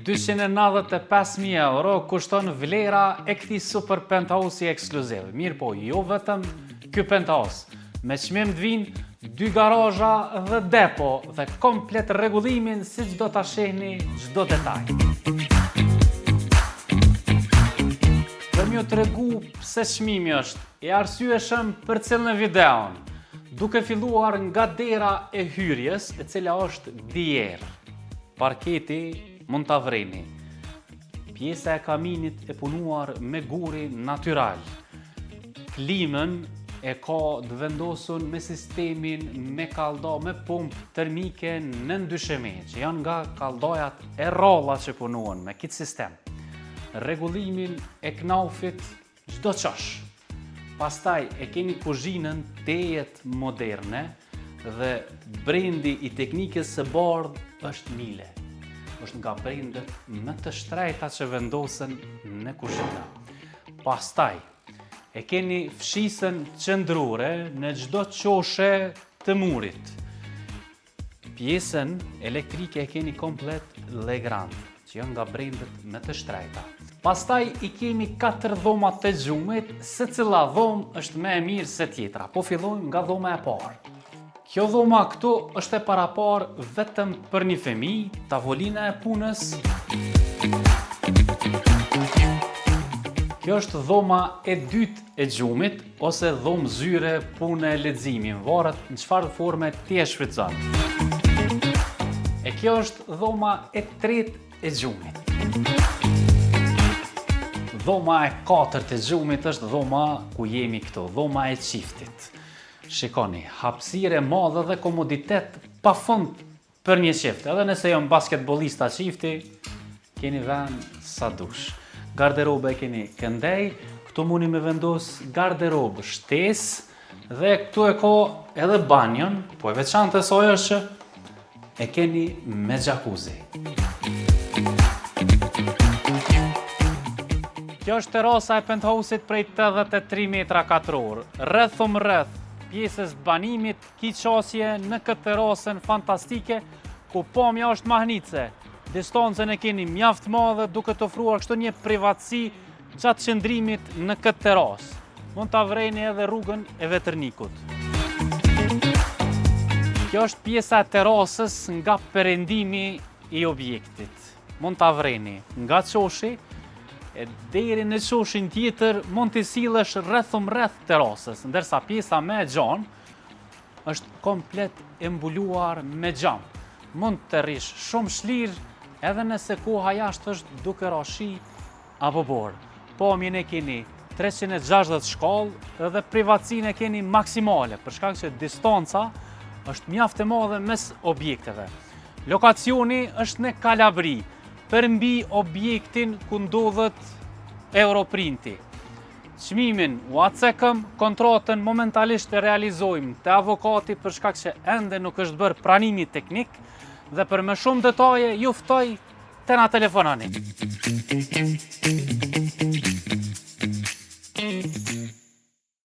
295.000 euro kushton vlera e këtij super penthouse ekskluziv. Mirë po, jo vetëm ky penthouse. Me çmim të vinë 2 garazha dhe depo dhe komplet rregullimin siç do ta shihni çdo detaj. Për m'ju tregu pse çmimi është i arsyeshëm për cilën videon, duke filluar nga dera e hyrjes, e cila është dierë, parketi mund ta vreni, pjesa e kaminit e punuar me guri natyral, klimën e ka të vendosur me sistemin me kalldo me pumpë termike në ndryshime, që janë nga kalldojat e rrolla që punuan me këtë sistem. Rregullimin e knaufit çdo çosh. Pastaj e keni kuzhinën tejet moderne dhe brendi i teknikës së bardhë është Miele. Është nga brendet më të shtrejta që vendosen në kuzhina. Pastaj e keni fshisën qendrore në çdo qoshe të murit. Pjesën elektrike e keni komplet Legrand, që janë nga brendet më të shtrejta. Pastaj i kemi 4 dhoma të gjumit, secila dhomë është më e mirë se tjetra. Po fillojmë nga dhoma e parë. Kjo dhoma këtu është e paraparë vetëm për një fëmijë, tavolina e punës. Kjo është dhoma e dytë e gjumit, ose dhomë zyre punë e leximi, varet në çfarë forme ti e shfrytëzon. E kjo është dhoma e tretë e gjumit. Dhoma e katërt e gjumit është dhoma ku jemi këtu, dhoma e çiftit. Shikoni, hapësirë e madhe dhe komoditet pafund për një çift. Edhe nëse janë basketbollista çifti, keni vend sa dush. Garderobe keni këndej, këtu mundi me vendos garderobë shtesë dhe këtu e ka edhe banjon, po e veçantë e saj është që e keni me jacuzzi. Kjo është terasa e penthouse-it prej 83 metra katror. Rreth pjesës banimit, ki qasje në këtë terasën fantastike, ku pamja është mahnice. Distancën e keni mjaft madhe, duke të ofruar kështu një privatësi gjatë qëndrimit në këtë terasë. Mund ta vreni edhe rrugën e Vetërnikut. Kjo është pjesa e terasës nga perëndimi i objektit. Mund ta vreni nga çoshi, e deri në qoshin tjetër mund t'i sillesh rreth terasës, ndërsa pjesa me gjanë është komplet e mbuluar me gjamë. Mund të rish shumë shlirë edhe nëse koha jashtë është duke ra shi apo borë. Pamjen e keni 360 shkallë dhe privatësinë e keni maksimale, për shkak që distanca është mjaft e madhe mes objekteve. Lokacioni është në Kalabri, përmbi objektin ku ndodhet Europrinti. Çmimin u acekëm, kontratën momentalisht e realizojmë te avokati për shkak që ende nuk është bërë pranimi teknik dhe për më shumë detaje ju ftoj të na telefonani.